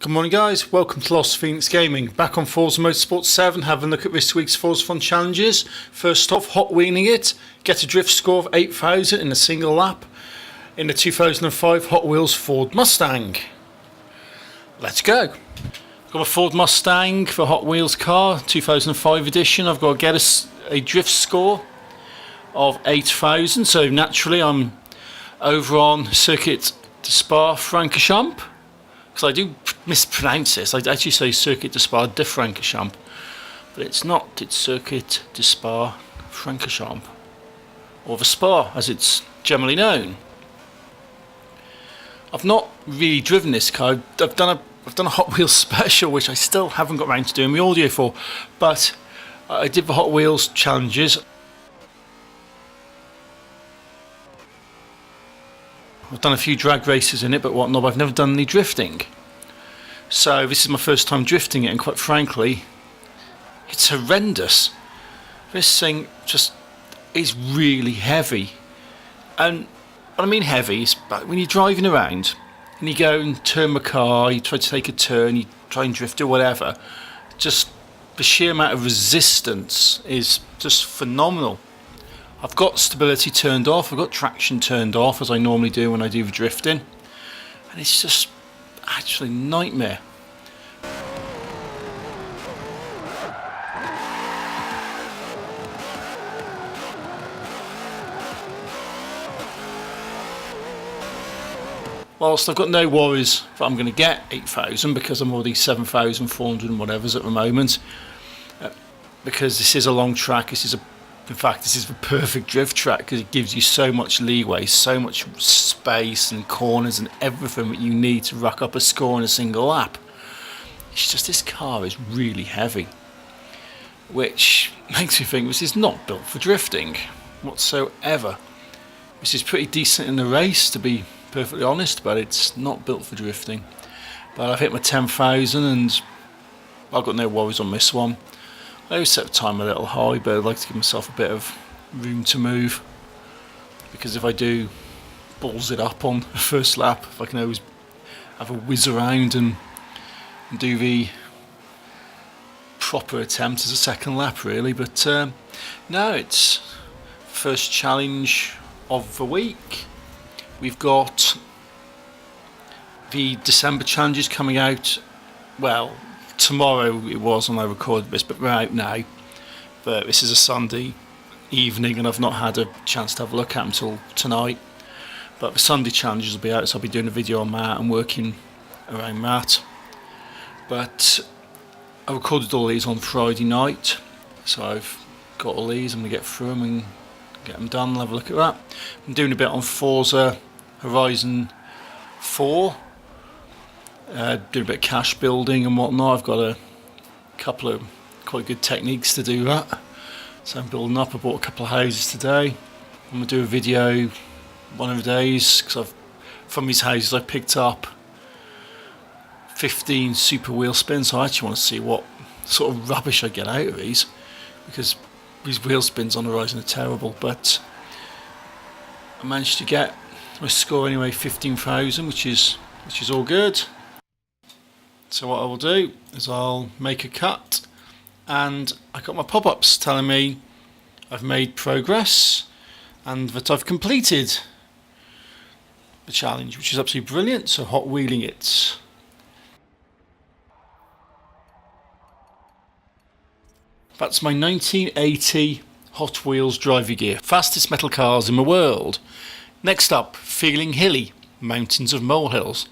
Good morning guys, welcome to Lost Phoenix Gaming. Back on Forza Motorsport 7, having a look at this week's Forzathon challenges. First off, hot wheeling it, get a drift score of 8,000 in a single lap in the 2005 Hot Wheels Ford Mustang. Let's go. I've got a Ford Mustang for Hot Wheels car, 2005 edition. I've got to get a drift score of 8,000, so naturally I'm over on Circuit de Spa-Francorchamps. Because I do mispronounce this. I actually say Circuit de Spa-Francorchamps, but it's not. It's Circuit de Spa-Francorchamps, or the Spa as it's generally known. I've not really driven this car. I've done a Hot Wheels special, which I still haven't got around to doing the audio for, but I did the Hot Wheels challenges. I've done a few drag races in it, but whatnot. I've never done any drifting. So this is my first time drifting it, and quite frankly, it's horrendous. This thing just is really heavy. And what I mean heavy is when you're driving around and you go and turn the car, you try to take a turn, you try and drift or whatever, just the sheer amount of resistance is just phenomenal. I've got stability turned off, I've got traction turned off as I normally do when I do the drifting, and it's just actually a nightmare. Whilst I've got no worries that I'm going to get 8,000 because I'm already 7,400 and whatever's at the moment, because this is a long track, in fact, this is the perfect drift track because it gives you so much leeway, so much space and corners and everything that you need to rack up a score in a single lap. It's just this car is really heavy, which makes me think this is not built for drifting whatsoever. This is pretty decent in the race, to be perfectly honest, but it's not built for drifting. But I've hit my 10,000 and I've got no worries on this one. I always set the time a little high, but I'd like to give myself a bit of room to move, because if I do balls it up on the first lap, if I can always have a whiz around and do the proper attempt as a second lap really. But no, it's first challenge of the week. We've got the December challenges coming out, well, tomorrow it was when I recorded this, but we're out now. But this is a Sunday evening and I've not had a chance to have a look at them until tonight. But the Sunday challenges will be out, so I'll be doing a video on that and working around that. But I recorded all these on Friday night, so I've got all these. I'm going to get through them and get them done and have a look at that. I'm doing a bit on Forza Horizon 4. Do a bit of cache building and whatnot. I've got a couple of quite good techniques to do that. So I'm building up. I bought a couple of houses today. I'm going to do a video one of the days, because from these houses I picked up 15 super wheel spins. So I actually want to see what sort of rubbish I get out of these, because these wheel spins on Horizon are terrible. But I managed to get my score anyway, 15,000, which is all good. So what I will do is I'll make a cut, and I got my pop-ups telling me I've made progress and that I've completed the challenge, which is absolutely brilliant. So hot wheeling it. That's my 1980 Hot Wheels driver gear. Fastest metal cars in the world. Next up, feeling hilly, mountains of molehills.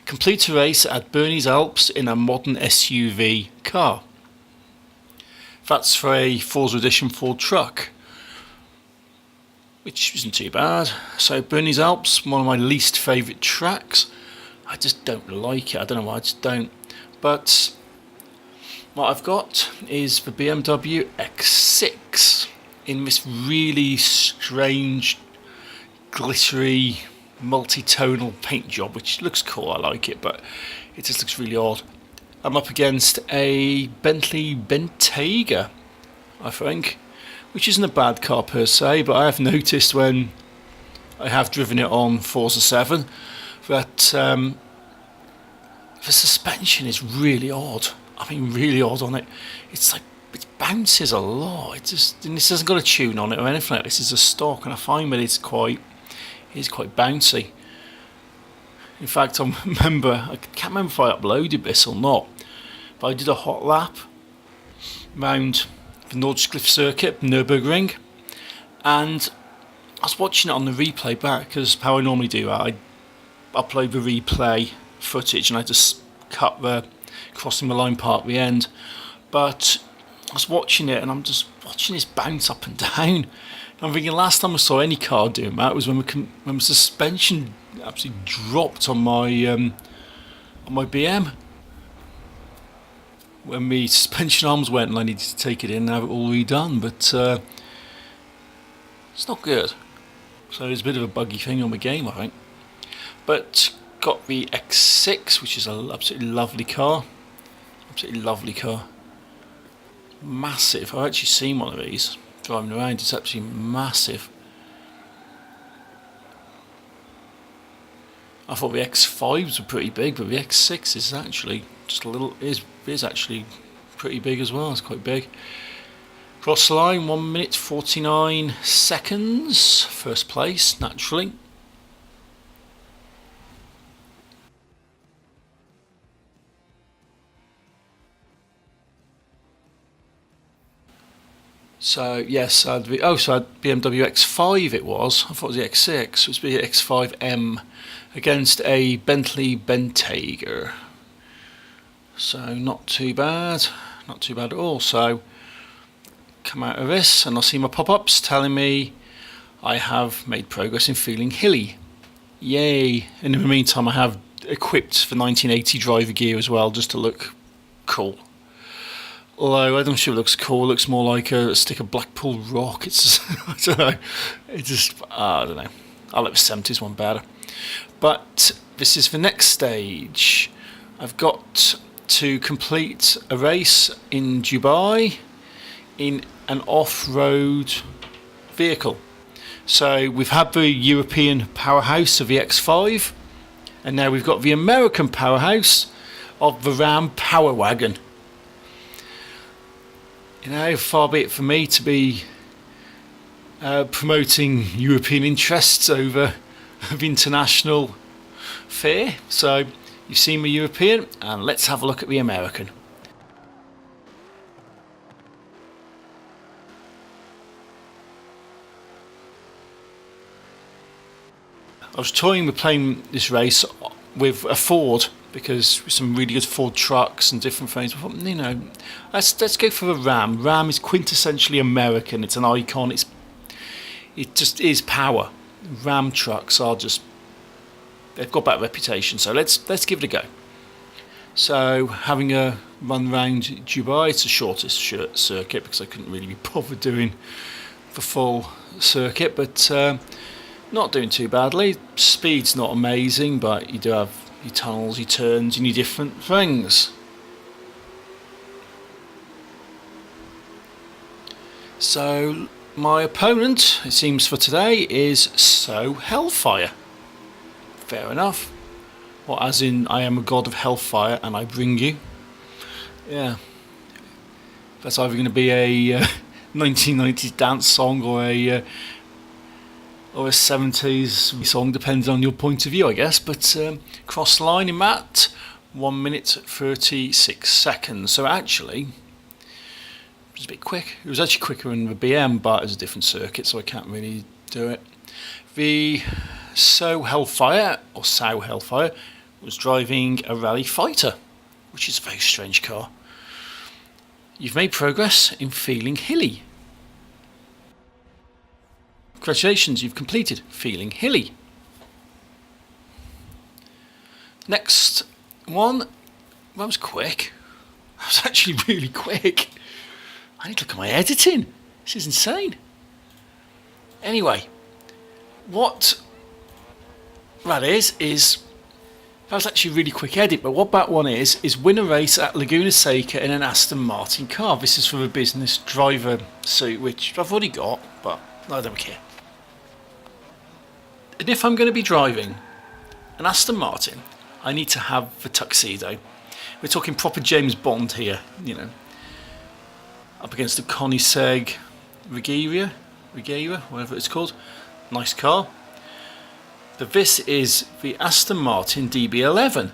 Complete a race at Bernese Alps in a modern SUV car. That's for a Forza Edition Ford truck, which isn't too bad. So Bernese Alps, one of my least favourite tracks. I just don't like it. I don't know why, I just don't. But what I've got is the BMW X6 in this really strange, glittery, multi-tonal paint job, which looks cool. I like it, but it just looks really odd. I'm up against a Bentley Bentayga, I think, which isn't a bad car per se, but I have noticed when I have driven it on Forza 7 that the suspension is really odd. I mean, really odd on it. It's like it bounces a lot. It just, and this hasn't got a tune on it or anything like this. It's a stock, and I find that it's quite bouncy. In fact, I can't remember if I uploaded this or not, but I did a hot lap round the Nordschleife circuit, Nürburgring, and I was watching it on the replay back, because how I normally do that, I upload the replay footage and I just cut the crossing the line part at the end. But I was watching it and I'm just watching this bounce up and down. I'm thinking last time I saw any car doing that was when the suspension absolutely dropped on my BM. When the suspension arms went and I needed to take it in and have it all redone, but it's not good. So there's a bit of a buggy thing on the game, I think. But got the X6, which is an absolutely lovely car. Absolutely lovely car. Massive. I've actually seen one of these driving around. It's absolutely massive. I thought the X5s were pretty big, but the X6 is actually just a little, is actually pretty big as well. It's quite big. Cross the line, 1 minute 49 seconds. First place, naturally. So yes, I had BMW X5. It was. I thought it was the X6. It was the X5M against a Bentley Bentayga. So not too bad at all. So come out of this, and I'll see my pop-ups telling me I have made progress in feeling hilly. Yay! And in the meantime, I have equipped the 1980 driver gear as well, just to look cool. Although I don't sure it looks cool. It looks more like a stick of Blackpool Rock. It's just, I don't know. I don't know. I'll let the 70s one better. But this is the next stage. I've got to complete a race in Dubai in an off-road vehicle. So we've had the European powerhouse of the X5, and now we've got the American powerhouse of the Ram Power Wagon. You know, far be it for me to be promoting European interests over the international fare. So you've seen the European, and let's have a look at the American. I was toying with playing this race with a Ford, because with some really good Ford trucks and different things, I thought, you know, let's go for the Ram. Ram is quintessentially American. It's an icon. It just is power. Ram trucks are just, they've got that reputation. So let's give it a go. So having a run around Dubai, it's the shortest circuit because I couldn't really be bothered doing the full circuit, but not doing too badly. Speed's not amazing, but you do have your tunnels, your turns, and your different things. So my opponent, it seems for today, is So Hellfire. Fair enough. Well, as in, I am a god of hellfire and I bring you. Yeah. That's either going to be a 1990s dance song or a 70s song, depends on your point of view, I guess. But cross line in that, 1 minute 36 seconds. So actually, it was a bit quick. It was actually quicker than the BM, but it's a different circuit, so I can't really do it. The So Hellfire was driving a Rally Fighter, which is a very strange car. You've made progress in feeling hilly. Congratulations, you've completed feeling hilly. Next one, that was quick. That was actually really quick. I need to look at my editing. This is insane. Anyway, what that is that was actually a really quick edit, but what that one is win a race at Laguna Seca in an Aston Martin car. This is for the business driver suit, which I've already got, but I don't care. And if I'm going to be driving an Aston Martin, I need to have the tuxedo. We're talking proper James Bond here, you know. Up against the Koenigsegg Regera, whatever it's called. Nice car. But this is the Aston Martin DB11,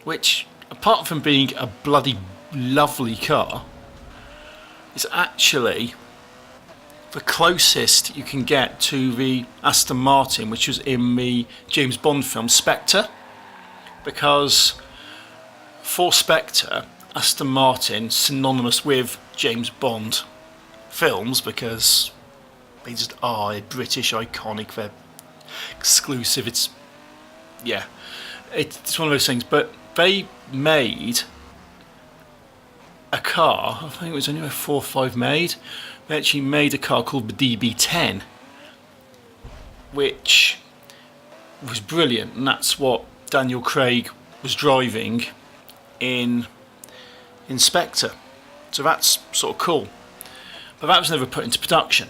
which, apart from being a bloody lovely car, is actually the closest you can get to the Aston Martin which was in the James Bond film Spectre, because for Spectre, Aston Martin synonymous with James Bond films because they just are British, iconic, they're exclusive. It's one of those things. But they made a car, I think it was only 4 or 5 made. They actually made a car called the DB10, which was brilliant, and that's what Daniel Craig was driving in Spectre. So that's sort of cool. But that was never put into production.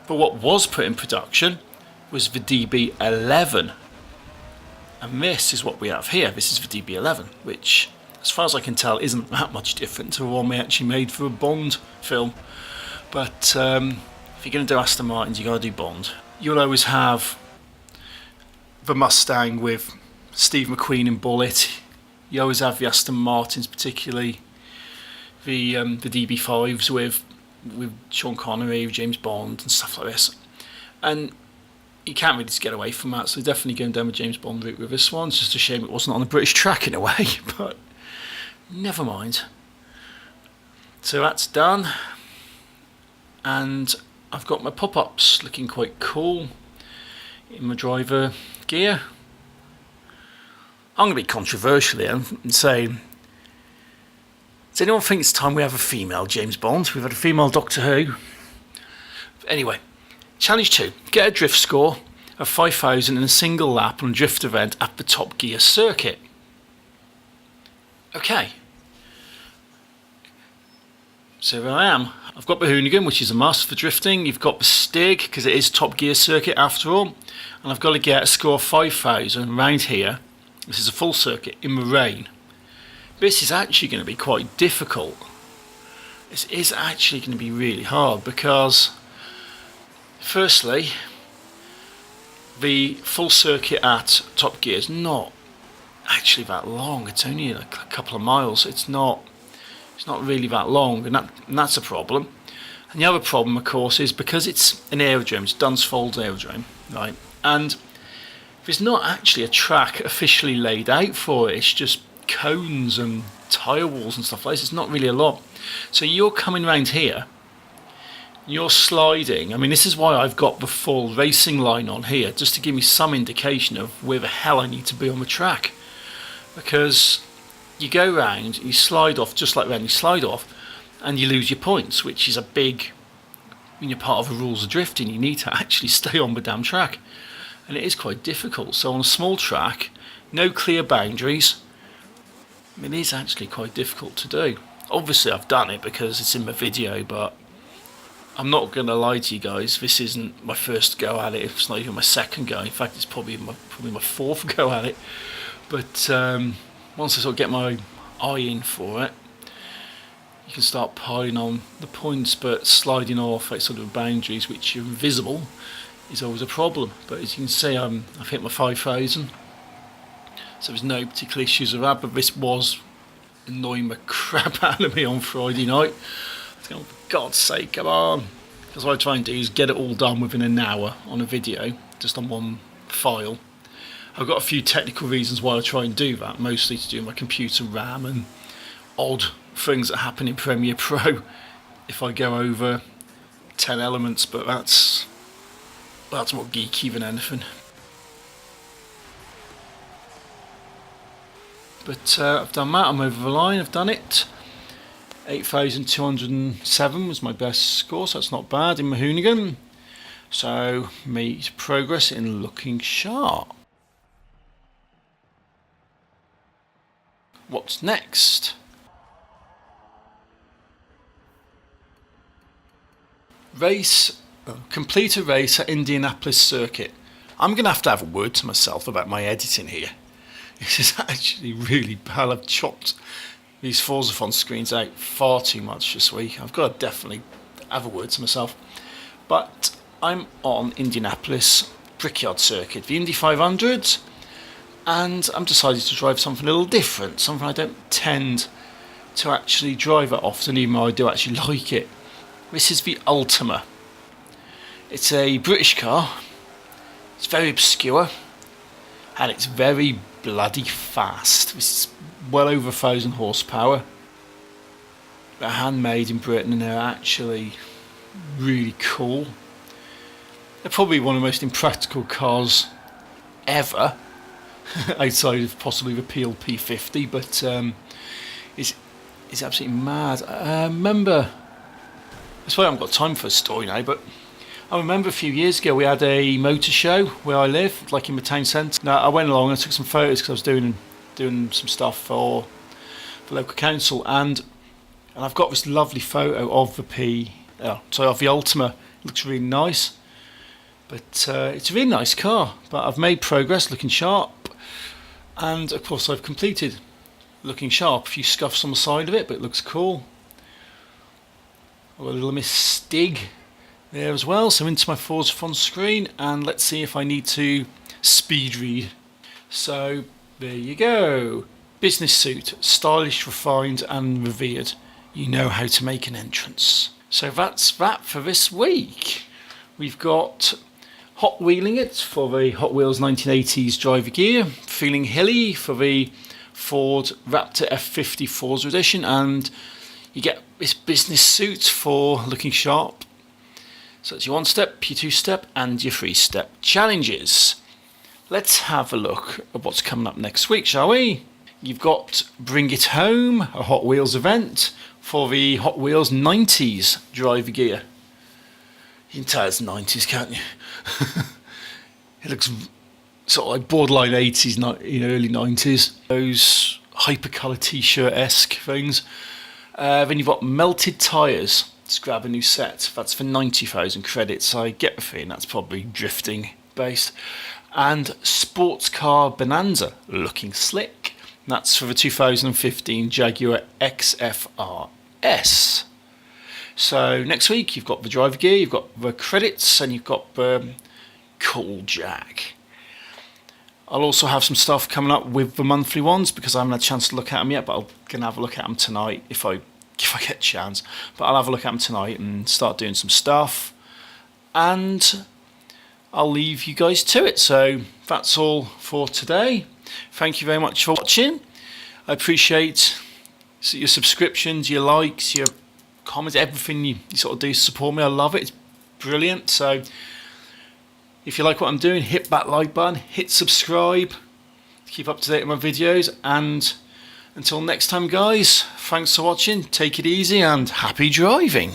But what was put in production was the DB11. And this is what we have here. This is the DB11, which, as far as I can tell, isn't that much different to the one we actually made for a Bond film. But if you're going to do Aston Martins, you've got to do Bond. You'll always have the Mustang with Steve McQueen in Bullet. You always have the Aston Martins, particularly the DB5s with Sean Connery, James Bond and stuff like this. And you can't really just get away from that, so definitely going down the James Bond route with this one. It's just a shame it wasn't on a British track in a way, but never mind. So that's done. And I've got my pop-ups looking quite cool in my driver gear. I'm going to be controversial here and say, does anyone think it's time we have a female James Bond? We've had a female Doctor Who. Anyway, challenge 2. Get a drift score of 5,000 in a single lap on a drift event at the Top Gear circuit. Okay. So there I am. I've got the Hoonigan, which is a must for drifting. You've got the Stig, because it is Top Gear circuit after all. And I've got to get a score of 5,000 round here. This is a full circuit in the rain. This is actually going to be quite difficult. This is actually going to be really hard because, firstly, the full circuit at Top Gear is not actually that long. It's only like a couple of miles. It's not really that long, and that's a problem. And the other problem, of course, is because it's an aerodrome, it's Dunsfold Aerodrome, right? And there's not actually a track officially laid out for it. It's just cones and tyre walls and stuff like this. It's not really a lot. So you're coming around here, you're sliding. I mean, this is why I've got the full racing line on here, just to give me some indication of where the hell I need to be on the track. Because you go round, you slide off, just like when you slide off, and you lose your points, which is a big, when you're part of the rules of drifting, you need to actually stay on the damn track. And it is quite difficult. So on a small track, no clear boundaries, it is actually quite difficult to do. Obviously I've done it because it's in my video, but I'm not going to lie to you guys, this isn't my first go at it. It's not even my second go. In fact, it's probably my fourth go at it. But once I sort of get my eye in for it, you can start piling on the points, but sliding off like sort of boundaries which are invisible is always a problem. But as you can see, I've hit my 5,000, so there's no particular issues with that. But this was annoying the crap out of me on Friday night. I was going, for God's sake, come on. Because what I try and do is get it all done within an hour on a video, just on one file. I've got a few technical reasons why I try and do that, mostly to do with my computer RAM and odd things that happen in Premiere Pro if I go over 10 elements, but that's more geeky than anything. But I've done that, I'm over the line, I've done it. 8,207 was my best score, so that's not bad in my Hoonigan. So, made progress in looking sharp. What's next? Complete a race at Indianapolis Circuit. I'm going to have a word to myself about my editing here. This is actually really bad. I've chopped these Forzathon screens out far too much this week. I've got to definitely have a word to myself. But I'm on Indianapolis Brickyard Circuit, the Indy 500, and I'm decided to drive something a little different, something I don't tend to actually drive that often, even though I do actually like it. This is the Ultima. It's a British car, it's very obscure, and it's very bloody fast. This is well over 1,000 horsepower. They're handmade in Britain and they're actually really cool. They're probably one of the most impractical cars ever, outside of possibly the PLP 50, but it's absolutely mad. I remember, that's why I haven't got time for a story now, but I remember a few years ago we had a motor show where I live, like in the town centre. Now I went along and I took some photos because I was doing some stuff for the local council, and I've got this lovely photo of of the Ultima. It looks really nice, but it's a really nice car. But I've made progress, looking sharp, and of course I've completed looking sharp. A few scuffs on the side of it, but it looks cool. I've got a little Miss Stig there as well. So into my Forzathon screen, and let's see if I need to speed read. So there you go. Business suit, stylish, refined and revered. You know how to make an entrance. So that's that for this week. We've got Hot Wheeling It for the Hot Wheels 1980s driver gear, Feeling Hilly for the Ford Raptor F50 Forza edition, and you get this business suit for looking sharp. So it's your 1-step, your 2-step and your 3-step challenges. Let's have a look at what's coming up next week, shall we? You've got Bring It Home, a Hot Wheels event for the Hot Wheels 90s driver gear. You can tell it's 90s, can't you? It looks sort of like borderline 80s, early 90s. Those hypercolour t-shirt-esque things. Then you've got Melted Tyres. Let's grab a new set. That's for 90,000 credits. I get the feeling that's probably drifting based. And Sports Car Bonanza, looking slick. That's for the 2015 Jaguar XFRS. So next week you've got the driver gear, you've got the credits, and you've got Cool Jack. I'll also have some stuff coming up with the monthly ones because I haven't had a chance to look at them yet, but I'm going to have a look at them tonight if I get a chance. But I'll have a look at them tonight and start doing some stuff, and I'll leave you guys to it. So that's all for today. Thank you very much for watching. I appreciate your subscriptions, your likes, your comments, everything you sort of do to support me. I love it. It's brilliant. So if you like what I'm doing, hit that like button, hit subscribe to keep up to date with my videos, and until next time guys, thanks for watching, take it easy and happy driving.